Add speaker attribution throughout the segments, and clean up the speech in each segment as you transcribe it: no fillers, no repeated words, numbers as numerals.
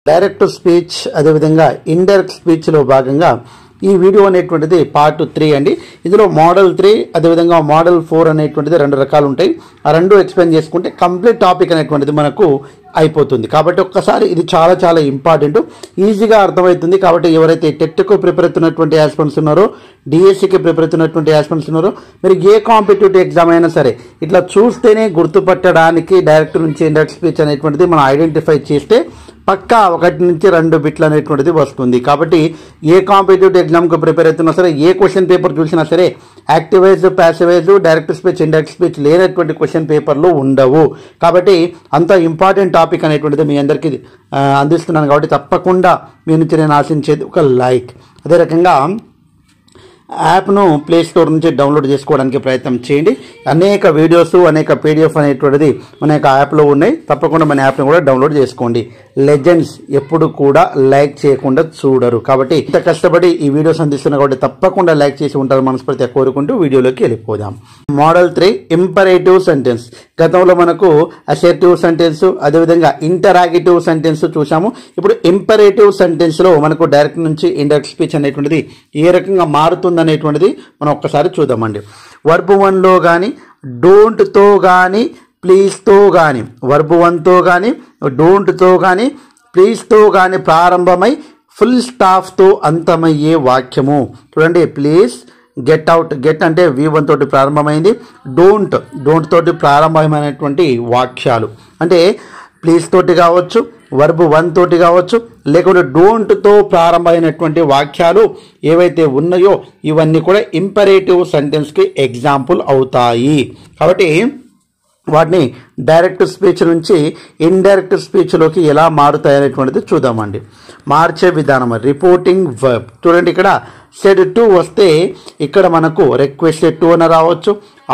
Speaker 1: Direct speech అదేవిధంగా indirect స్పీచ్లో భాగంగా ఈ వీడియో అనేటువంటిది పార్ట్ 3 అండి. ఇందులో మోడల్ 3 అదేవిధంగా మోడల్ 4 అనేటువంటిది 2 రకాలు ఉంటాయి. ఆ రెండు ఎక్స్ప్లెయిన్ చేసుకుంటే కంప్లీట్ టాపిక్ అనేటువంటిది మనకు అయిపోతుంది. కాబట్టి ఒక్కసారి ఇది చాలా చాలా ఇంపార్టెంట్, ఈజీగా అర్థమవుతుంది. కాబట్టి ఎవరైతే టెట్కు ప్రిపేర్ అవుతున్నటువంటి యాస్పిరెంట్స్ ఉన్నారో, డిఎస్సికి ప్రిపేర్ అవుతున్నటువంటి యాస్పిరెంట్స్ ఉన్నారో, మీరు ఏ కాంపిటేటివ్ ఎగ్జామ్ అయినా సరే ఇట్లా చూస్తేనే గుర్తుపట్టడానికి డైరెక్ట్ నుంచి ఇండైరెక్ట్ స్పీచ్ అనేటువంటిది మనం ఐడెంటిఫై చేస్తే పక్కా 1 నుంచి 2 బిట్లు అనేటువంటిది వస్తుంది. కాబట్టి ఏ కాంపిటేటివ్ ఎగ్జామ్కి ప్రిపేర్ అవుతున్నా సరే, ఏ క్వశ్చన్ పేపర్ చూసినా సరే active voice, passive voice, direct speech, indirect speech లేనటువంటి క్వశ్చన్ పేపర్లు ఉండవు. కాబట్టి అంత ఇంపార్టెంట్ టాపిక్ అనేటువంటిది మీ అందరికీ అందిస్తున్నాను. కాబట్టి తప్పకుండా మీ నుంచి నేను ఆశించేది ఒక లైక్. అదే రకంగా యాప్ను ప్లే స్టోర్ నుంచి డౌన్లోడ్ చేసుకోవడానికి ప్రయత్నం చేయండి. అనేక వీడియోస్, అనేక పీడిఎఫ్ అనేటువంటిది మన యొక్క యాప్లో ఉన్నాయి. తప్పకుండా మన యాప్ను కూడా డౌన్లోడ్ చేసుకోండి. లెజెండ్స్ ఎప్పుడు కూడా లైక్ చేయకుండా చూడరు. కాబట్టి ఇంత కష్టపడి ఈ వీడియోస్ అందిస్తున్నారు కాబట్టి తప్పకుండా లైక్ చేసి ఉంటారు మనస్ఫూర్తిగా కోరుకుంటూ వీడియోలోకి వెళ్ళిపోదాం. Model 3 imperative sentence. గతంలో మనకు అసర్టివ్ సెంటెన్స్ అదేవిధంగా ఇంటరాగేటివ్ సెంటెన్స్ చూసాము. ఇప్పుడు ఇంపరేటివ్ సెంటెన్స్లో మనకు డైరెక్ట్ నుంచి ఇండైరెక్ట్ స్పీచ్ అనేటువంటిది ఏ రకంగా మారుతుంది అనేటువంటిది మనం ఒక్కసారి చూద్దామండి. వర్బ్ 1లో కానీ, డోంట్తో కానీ, ప్లీజ్తో కానీ, వర్బ్ 1తో కానీ, డోంట్తో కానీ, ప్లీజ్తో కానీ ప్రారంభమై ఫుల్ స్టాఫ్తో అంతమయ్యే వాక్యము. చూడండి, ప్లీజ్, గెట్ అవుట్, గెట్ అంటే V1 తోటి ప్రారంభమైంది, డోంట్ తోటి ప్రారంభమైనటువంటి వాక్యాలు అంటే ప్లీజ్ తోటి కావచ్చు, వర్బ్ 1 తోటి కావచ్చు, లేకుంటే డోంట్తో ప్రారంభమైనటువంటి వాక్యాలు ఏవైతే ఉన్నాయో ఇవన్నీ కూడా ఇంపరేటివ్ సెంటెన్స్కి ఎగ్జాంపుల్ అవుతాయి. కాబట్టి వాటిని డైరెక్ట్ స్పీచ్ నుంచి ఇండైరెక్ట్ స్పీచ్లోకి ఎలా మారుతాయి అనేటువంటిది చూద్దామండి. మార్చే విధానం, రిపోర్టింగ్ వర్బ్. చూడండి, ఇక్కడ సెడ్ టు వస్తే ఇక్కడ మనకు రిక్వెస్టెడ్ టు అని రావచ్చు,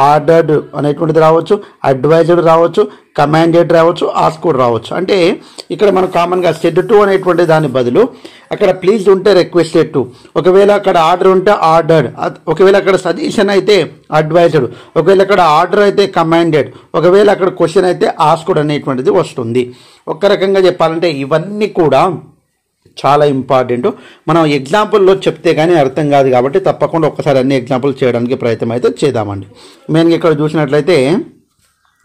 Speaker 1: ఆర్డర్డ్ అనేటువంటిది రావచ్చు, అడ్వైజ్డ్ రావచ్చు, కమాండెడ్ రావచ్చు, ఆస్క్డ్ రావచ్చు. అంటే ఇక్కడ మనం కామన్గా సెడ్ టు అనేటువంటి దాని బదులు అక్కడ ప్లీజ్ ఉంటే రిక్వెస్టెడ్ టు, ఒకవేళ అక్కడ ఆర్డర్ ఉంటే ఆర్డర్డ్, ఒకవేళ అక్కడ సజెషన్ అయితే అడ్వైజ్డ్, ఒకవేళ అక్కడ ఆర్డర్ అయితే కమాండెడ్, ఒకవేళ అక్కడ క్వశ్చన్ అయితే ఆస్క్డ్ అనేటువంటిది వస్తుంది. ఒక రకంగా చెప్పాలంటే ఇవన్నీ కూడా చాలా ఇంపార్టెంట్. మనం ఎగ్జాంపుల్లో చెప్తే కానీ అర్థం కాదు. కాబట్టి తప్పకుండా ఒక్కసారి అన్ని ఎగ్జాంపుల్ చేయడానికి ప్రయత్నం అయితే చేద్దామండి. మెయిన్గా ఇక్కడ చూసినట్లయితే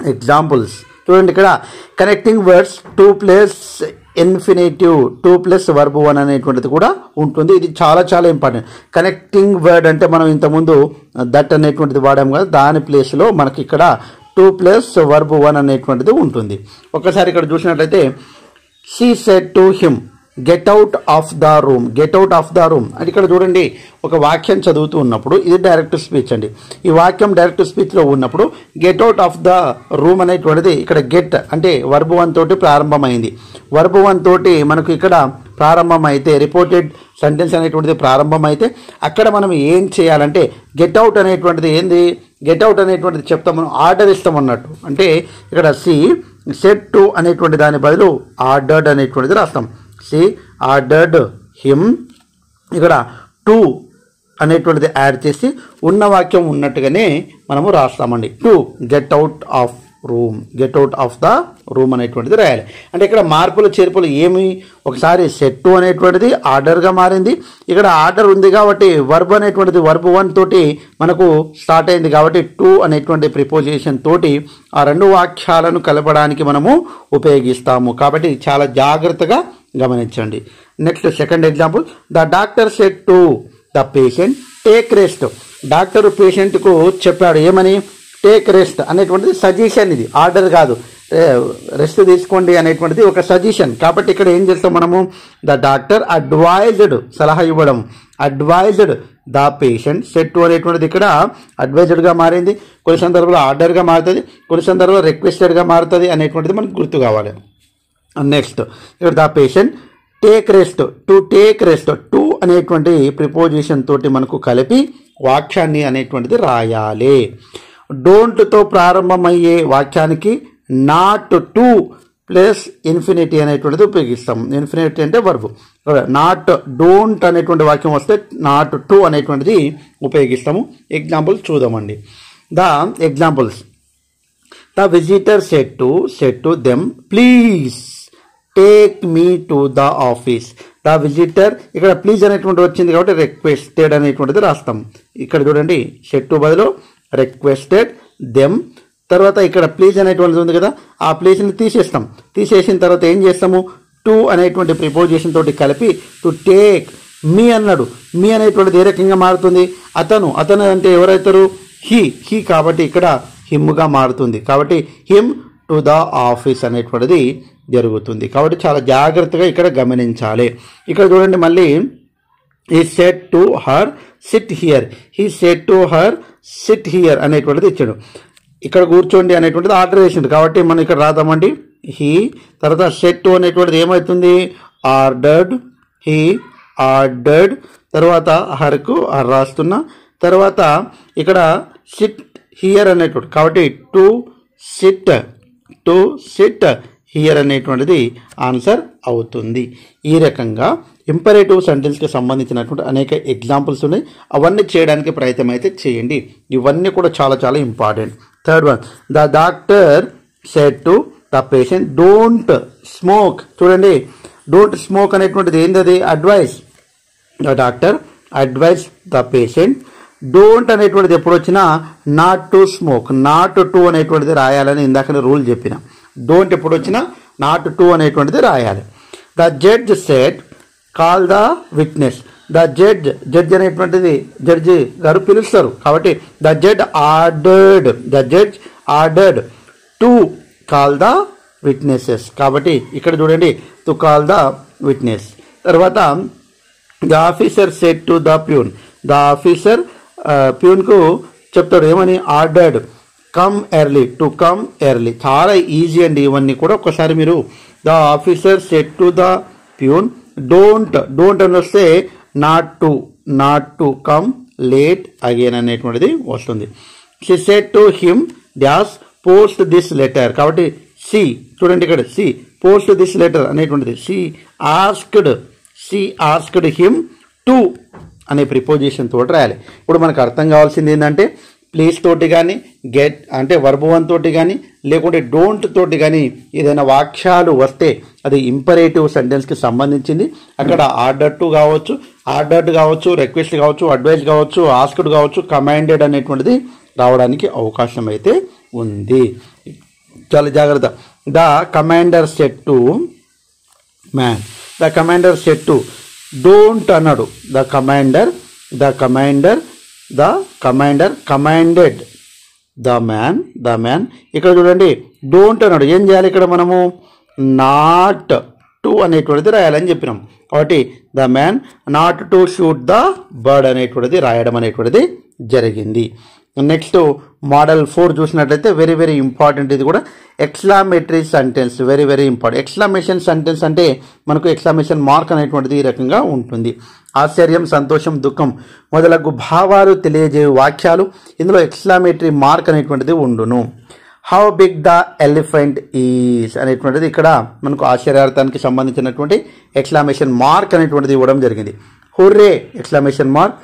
Speaker 1: ఎగ్జాంపుల్స్ చూడండి. ఇక్కడ connecting words 2 plus infinitive, 2 plus verb 1 అనేటువంటిది కూడా ఉంటుంది. ఇది చాలా చాలా ఇంపార్టెంట్. కనెక్టింగ్ వర్డ్ అంటే మనం ఇంతకుముందు దట్ అనేటువంటిది వాడాము కదా, దాని ప్లేస్లో మనకి ఇక్కడ 2 ప్లస్ వర్బ్ 1 అనేటువంటిది ఉంటుంది. ఒక్కసారి ఇక్కడ చూసినట్లయితే she said to him get out of the room, get out of the room అంటే ఇక్కడ చూడండి, ఒక వాక్యం చదువుతూ ఉన్నప్పుడు ఇది డైరెక్ట్ స్పీచ్ అండి. ఈ వాక్యం డైరెక్ట్ స్పీచ్లో ఉన్నప్పుడు get out of the room అనేటువంటిది ఇక్కడ గెట్ అంటే వర్బ్ 1 తోటి ప్రారంభమైంది. వర్బ్ 1 తోటి మనకు ఇక్కడ ప్రారంభమైతే రిపోర్టెడ్ సెంటెన్స్ అనేటువంటిది ప్రారంభమైతే అక్కడ మనం ఏం చేయాలంటే గెట్ అవుట్ అనేటువంటిది ఏంది, గెట్ అవుట్ అనేటువంటిది చెప్తాం, మనం ఆర్డర్ ఇస్తాం అన్నట్టు. అంటే ఇక్కడ సి సెడ్ టు అనేటువంటి దాని బదులు ఆర్డర్డ్ అనేటువంటిది రాస్తాం. సి ఆర్డర్డ్ హిమ్, ఇక్కడ టు అనేటువంటిది యాడ్ చేసి ఉన్న వాక్యం ఉన్నట్టుగానే మనము రాస్తామండి. To get out of room, get out of the room అనేటువంటిది రాయాలి. అంటే ఇక్కడ మార్పులు చేర్పులు ఏమి, ఒకసారి సెట్ టు అనేటువంటిది ఆర్డర్గా మారింది. ఇక్కడ ఆర్డర్ ఉంది కాబట్టి వర్బ్ అనేటువంటిది వర్బ్ 1 తోటి మనకు స్టార్ట్ అయింది కాబట్టి టు అనేటువంటి ప్రిపోజిషన్ తోటి ఆ 2 వాక్యాలను కలపడానికి మనము ఉపయోగిస్తాము. కాబట్టి చాలా జాగ్రత్తగా గమనించండి. Next second example, the doctor said to the patient take rest. Doctor పేషెంట్కు చెప్పాడు ఏమని, టేక్ రెస్ట్ అనేటువంటిది సజెషన్, ఇది ఆర్డర్ కాదు. రెస్ట్ తీసుకోండి అనేటువంటిది ఒక సజెషన్. కాబట్టి ఇక్కడ ఏం చేస్తాం మనము, ద డాక్టర్ అడ్వైజ్డ్, సలహా ఇవ్వడం, advised the patient. Set to అనేటువంటిది ఇక్కడ అడ్వైజ్డ్గా మారింది, కొన్ని సందర్భాల్లో ఆర్డర్గా మారుతుంది, కొన్ని సందర్భాల్లో రిక్వెస్టెడ్గా మారుతుంది అనేటువంటిది మనకు గుర్తు కావాలి. నెక్స్ట్ ఇక్కడ the patient take rest, to take rest, to అనేటువంటి ప్రిపోజిషన్ తోటి మనకు కలిపి వాక్యాన్ని అనేటువంటిది రాయాలి. డోంట్తో ప్రారంభమయ్యే వాక్యానికి నాట్ టు ప్లస్ ఇన్ఫినిటీ అనేటువంటిది ఉపయోగిస్తాం. ఇన్ఫినిటీ అంటే వర్బ్. నాట్, డోంట్ అనేటువంటి వాక్యం వస్తే నాట్ టు అనేటువంటిది ఉపయోగిస్తాము. ఎగ్జాంపుల్స్ చూద్దామండి. The examples, the visitor said to them please take me to the office. The visitor ఇక్కడ ప్లీజ్ అనేటువంటి వచ్చింది కాబట్టి రిక్వెస్టెడ్ అనేటువంటిది రాస్తాం. ఇక్కడ చూడండి షెడ్ టు బదులు రిక్వెస్టెడ్ దెమ్. తర్వాత ఇక్కడ ప్లీజ్ అనేటువంటిది ఉంది కదా, ఆ ప్లీజ్ని తీసేస్తాం. తీసేసిన తర్వాత ఏం చేస్తాము, టు అనేటువంటి ప్రిపోజిషన్ తోటి కలిపి టు టేక్ మీ అన్నాడు. మీ అనేటువంటిది ఏ రకంగా మారుతుంది, అతను అంటే ఎవరైతారు, హీ కాబట్టి ఇక్కడ హిమ్గా మారుతుంది. కాబట్టి హిమ్ టు ద ఆఫీస్ అనేటువంటిది జరుగుతుంది. కాబట్టి చాలా జాగ్రత్తగా ఇక్కడ గమనించాలి. ఇక్కడ చూడండి మళ్ళీ he said to her SIT here. He said to her SIT here అనేటువంటిది ఇచ్చాడు. ఇక్కడ కూర్చోండి అనేటువంటిది ఆర్డర్ చేసిండు కాబట్టి మనం ఇక్కడ రాద్దామండి హీ. తర్వాత సెట్ టు అనేటువంటిది ఏమవుతుంది, ఆర్డర్డ్. He ordered. తర్వాత హర్కు హర్ రాస్తున్నా. తర్వాత ఇక్కడ సిట్ హియర్ అనేటువంటి కాబట్టి టు సిట్ హియర్ అనేటువంటిది ఆన్సర్ అవుతుంది. ఈ రకంగా ఇంపరేటివ్ సెంటెన్స్కి సంబంధించినటువంటి అనేక ఎగ్జాంపుల్స్ ఉన్నాయి. అవన్నీ చేయడానికి ప్రయత్నం అయితే చేయండి. ఇవన్నీ కూడా చాలా చాలా important. Third one, the doctor said to the patient don't smoke. చూడండి డోంట్ స్మోక్ అనేటువంటిది ఏంటది, advice. The doctor advice the patient. Don't అనేటువంటిది ఎప్పుడు వచ్చినా not to smoke, not to అనేటువంటిది రాయాలని ఇందాకనే రూల్ చెప్పిన. డోంట్ ఎప్పుడు వచ్చినా నాట్ టు అనేటువంటిది రాయాలి. The judge said call the witness. The judge అనేటువంటిది జడ్జి గారు పిలుస్తారు కాబట్టి the judge ordered to call the witnesses. కాబట్టి ఇక్కడ చూడండి టు కాల్ ద విట్నెస్. తర్వాత the officer said to the peon. The officer ప్యూన్కు చెప్తాడు ఏమని, ordered come early, to come early. చాలా ఈజీ అండి ఇవన్నీ కూడా. ఒకసారి మీరు the officer said to the peon don't అని వస్తే not to come late again అనేటువంటిది వస్తుంది. She said to him dash post this letter. కాబట్టి సి చూడండి ఇక్కడ సి పోస్ట్ దిస్ లెటర్ అనేటువంటిది. షీ ఆస్క్డ్ హిమ్ టు అనే ప్రిపోజిషన్ తోటి రాయాలి. ఇప్పుడు మనకు అర్థం కావాల్సింది ఏంటంటే ప్లీజ్ తోటి కానీ గెట్ అంటే వర్బ్ వన్ తోటి కానీ లేకుంటే డోంట్ తోటి కానీ ఏదైనా వాక్యాలు వస్తే అది ఇంపరేటివ్ సెంటెన్స్కి సంబంధించింది. అక్కడ ఆర్డర్డ్ కావచ్చు, రిక్వెస్ట్ కావచ్చు, అడ్వైస్ కావచ్చు, ఆస్క్డ్ కావచ్చు, కమాండెడ్ అనేటువంటిది రావడానికి అవకాశం అయితే ఉంది. చాలా జాగ్రత్త. The commander said to man. The commander said to don't అన్నాడు. The commander commanded the man. ఇక్కడ చూడండి డోంట్ అన్నాడు. ఏం చేయాలి ఇక్కడ మనము, నాట్ టు అనేటువంటిది రాయాలని చెప్పినాం. కాబట్టి the man not to shoot the bird అనేటువంటిది రాయడం అనేటువంటిది జరిగింది. నెక్స్ట్ మోడల్ 4 చూసినట్లయితే వెరీ వెరీ ఇంపార్టెంట్. ఇది కూడా exclamatory sentence, very very important. Exclamation sentence అంటే మనకు ఎక్స్క్లమేషన్ మార్క్ అనేటువంటిది ఈ రకంగా ఉంటుంది. ఆశ్చర్యం, సంతోషం, దుఃఖం మొదలగు భావాలు తెలియజేయు వాక్యాలు ఇందులో ఎక్స్క్లమేటరీ మార్క్ అనేటువంటిది ఉండును. How big the elephant is అనేటువంటిది ఇక్కడ మనకు ఆశ్చర్యార్థానికి సంబంధించినటువంటి ఎక్స్క్లమేషన్ మార్క్ అనేటువంటిది ఇవ్వడం జరిగింది. Hurray exclamation mark.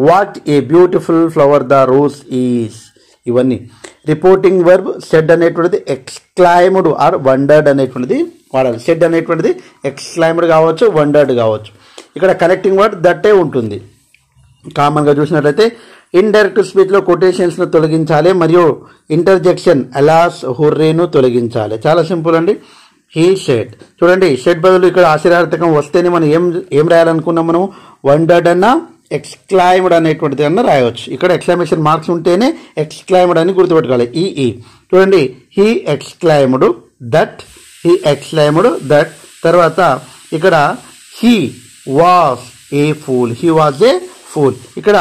Speaker 1: What a beautiful flower the rose is. ఇవన్నీ రిపోర్టింగ్ వర్బ్ సెడ్ అనేటువంటిది ఎక్స్క్లైమ్డ్ ఆర్ వండర్డ్ అనేటువంటిది వాడాలి. సెడ్ అనేటువంటిది ఎక్స్క్లైమ్డ్ కావచ్చు, వండర్డ్ కావచ్చు. ఇక్కడ కనెక్టింగ్ వర్డ్ దట్టే ఉంటుంది. కామన్గా చూసినట్లయితే ఇండైరెక్ట్ స్పీచ్లో కొటేషన్స్ను తొలగించాలి మరియు ఇంటర్జెక్షన్ అలాస్ హుర్రేను తొలగించాలి. చాలా సింపుల్ అండి. He shed. చూడండి షెడ్ బదులు ఇక్కడ ఆశ్చర్యార్థకం వస్తేనే మనం ఏం రాయాలనుకున్నాం, మనం వండర్డ్ అన్నా ఎక్స్క్లైమ్డ్ అనేటువంటిది అన్న రాయవచ్చు. ఇక్కడ ఎక్స్క్లమేషన్ మార్క్స్ ఉంటేనే ఎక్స్క్లైమ్డ్ అని గుర్తుపెట్టుకోవాలి. ఈ చూడండి హీ ఎక్స్క్లైమ్డ్ దట్. తర్వాత ఇక్కడ హీ వాజ్ ఏ ఫూల్. ఇక్కడ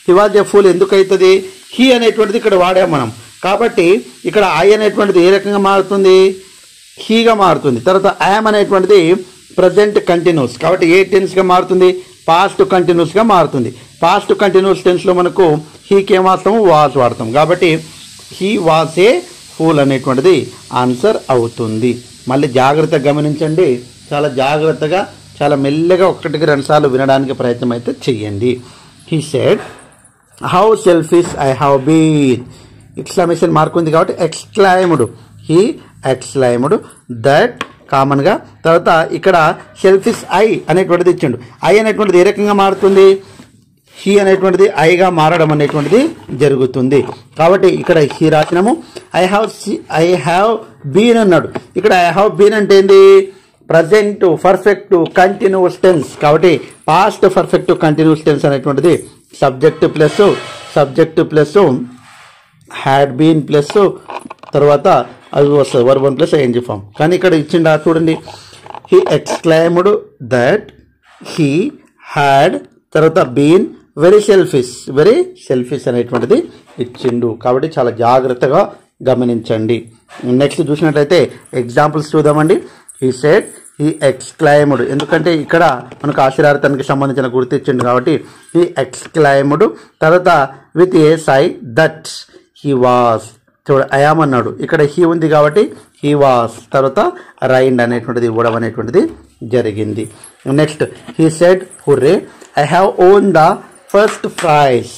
Speaker 1: హీ వాజ్ ఏ ఫూల్ ఎందుకు అవుతుంది, హీ అనేటువంటిది ఇక్కడ వాడాం మనం కాబట్టి ఇక్కడ ఐ అనేటువంటిది ఏ రకంగా మారుతుంది, హీగా మారుతుంది. తర్వాత ఐఎమ్ అనేటువంటిది ప్రజెంట్ కంటిన్యూస్ కాబట్టి ఏ టెన్స్గా మారుతుంది, పాస్ట్ కంటిన్యూస్గా మారుతుంది. పాస్ట్ కంటిన్యూస్ టెన్స్లో మనకు హీకి ఏం వాడతాము, వాజ్ వాడతాం కాబట్టి హీ వాజ్ ఏ ఫూల్ అనేటువంటిది ఆన్సర్ అవుతుంది. మళ్ళీ జాగ్రత్తగా గమనించండి, చాలా జాగ్రత్తగా చాలా మెల్లగా 1-2 సార్లు వినడానికి ప్రయత్నం అయితే చెయ్యండి. He said how selfish I have been. Exclamation mark ఉంది కాబట్టి ఎక్స్క్లైమ్డ్. హీ ఎక్స్క్లైమ్డ్ దట్ కామన్గా. తర్వాత ఇక్కడ సెల్ఫిష్ ఐ అనేటువంటిది ఇచ్చిండు. ఐ అనేటువంటిది ఏ రకంగా మారుతుంది, హీ అనేటువంటిది ఐగా మారడం అనేటువంటిది జరుగుతుంది. కాబట్టి ఇక్కడ హీ రాసినాము. ఐ హ్యావ్ బీన్ అన్నాడు. ఇక్కడ ఐ హ్యావ్ బీన్ అంటే ఏంది, ప్రజెంట్ పర్ఫెక్ట్ కంటిన్యూస్ టెన్స్. కాబట్టి పాస్ట్ పర్ఫెక్ట్ కంటిన్యూస్ టెన్స్ అనేటువంటిది subject plus had been plus తర్వాత అది వస్తుంది వర్బ్ ప్లస్ ఐఎన్జీ ఫామ్. కానీ ఇక్కడ ఇచ్చిండా చూడండి, he exclaimed that he had తర్వాత బీన్ వెరీ సెల్ఫిష్ అనేటువంటిది ఇచ్చిండు. కాబట్టి చాలా జాగ్రత్తగా గమనించండి. నెక్స్ట్ చూసినట్లయితే ఎగ్జాంపుల్స్ చూద్దామండి. హీ సెడ్, హీ ఎక్స్క్లైమ్డ్, ఎందుకంటే ఇక్కడ మనకు ఆశీర్వాదానికి సంబంధించిన గుర్తు ఇచ్చిండు కాబట్టి హీ ఎక్స్క్లైమ్డ్. తర్వాత with a sigh that he was, చూడ ఐఆమ్ అన్నాడు, ఇక్కడ హీ ఉంది కాబట్టి హీ వాస్, తర్వాత రైండ్ అనేటువంటిది ఇవ్వడం అనేటువంటిది జరిగింది. Next he said hurray I have own the first prize.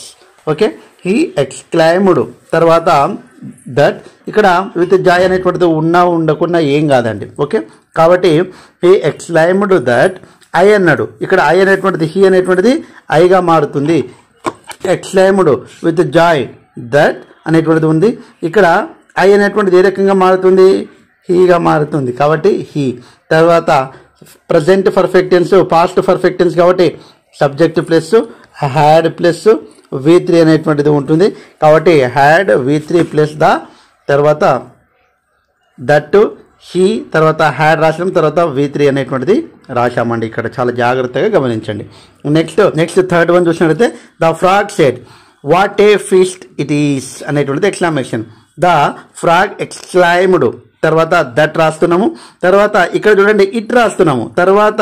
Speaker 1: Okay, he exclaimed. తర్వాత దట్ ఇక్కడ విత్ జాయ్ అనేటువంటిది ఉన్నా ఉండకున్నా ఏం కాదండి. ఓకే, కాబట్టి హీ ఎక్స్క్లైమ్డ్ దట్ ఐ అన్నాడు. ఇక్కడ ఐ అనేటువంటిది హీ అనేటువంటిది ఐగా మారుతుంది. ఎక్స్క్లైమ్డ్ విత్ జాయ్ దట్ అనేటువంటిది ఉంది. ఇక్కడ ఐ అనేటువంటిది ఏ రకంగా మారుతుంది, హీగా మారుతుంది కాబట్టి హీ. తర్వాత present perfect tense past perfect tense కాబట్టి subject plus had plus V3 అనేటువంటిది ఉంటుంది. కాబట్టి హ్యాడ్ V3 ప్లస్ ద తర్వాత దట్ హీ తర్వాత హ్యాడ్ రాసాం, తర్వాత V3 అనేటువంటిది రాశామండి. ఇక్కడ చాలా జాగ్రత్తగా గమనించండి. నెక్స్ట్ థర్డ్ వన్ చూసినట్లయితే the frog said what a feast it is అనేటువంటిది ఎక్స్క్లమేషన్. ద ఫ్రాగ్ ఎక్స్క్లైమ్డ్, తర్వాత దట్ రాస్తున్నాము. తర్వాత ఇక్కడ చూడండి ఇట్ రాస్తున్నాము. తర్వాత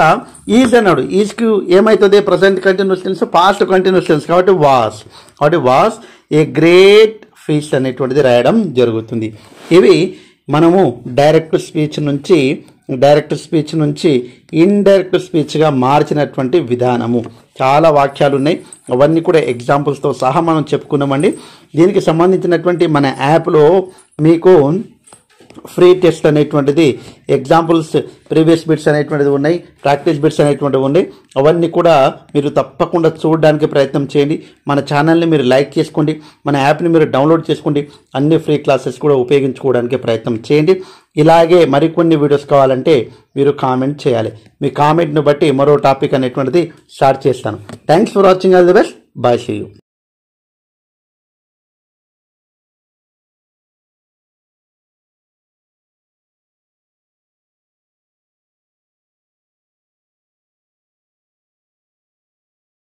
Speaker 1: ఈజ్ అన్నాడు. ఈజ్కి ఏమవుతుంది, present continuous tense past continuous tense కాబట్టి వాస్ ఏ గ్రేట్ ఫీస్ట్ అనేటువంటిది రాయడం జరుగుతుంది. ఇవి మనము డైరెక్ట్ స్పీచ్ నుంచి ఇండైరెక్ట్ స్పీచ్గా మార్చినటువంటి విధానము. చాలా వాక్యాలు ఉన్నాయి, అవన్నీ కూడా ఎగ్జాంపుల్స్తో సహా మనం చెప్పుకున్నామండి. దీనికి సంబంధించినటువంటి మన యాప్లో మీకు ఫ్రీ టెస్ట్ అనేటువంటిది ఎగ్జాంపుల్స్ ప్రీవియస్ బిట్స్ అనేటువంటిది ఉన్నాయి, ప్రాక్టీస్ బిట్స్ అనేటువంటివి ఉన్నాయి. అవన్నీ కూడా మీరు తప్పకుండా చూడడానికి ప్రయత్నం చేయండి. మన ఛానల్ని మీరు లైక్ చేసుకోండి, మన యాప్ని మీరు డౌన్లోడ్ చేసుకోండి. అన్ని ఫ్రీ క్లాసెస్ కూడా ఉపయోగించుకోవడానికి ప్రయత్నం చేయండి. ఇలాగే మరికొన్ని వీడియోస్ కావాలంటే మీరు కామెంట్ చేయాలి. మీ కామెంట్ను బట్టి మరో టాపిక్ అనేటువంటిది స్టార్ట్ చేస్తాను. Thanks for watching. All the best. Bye. See you.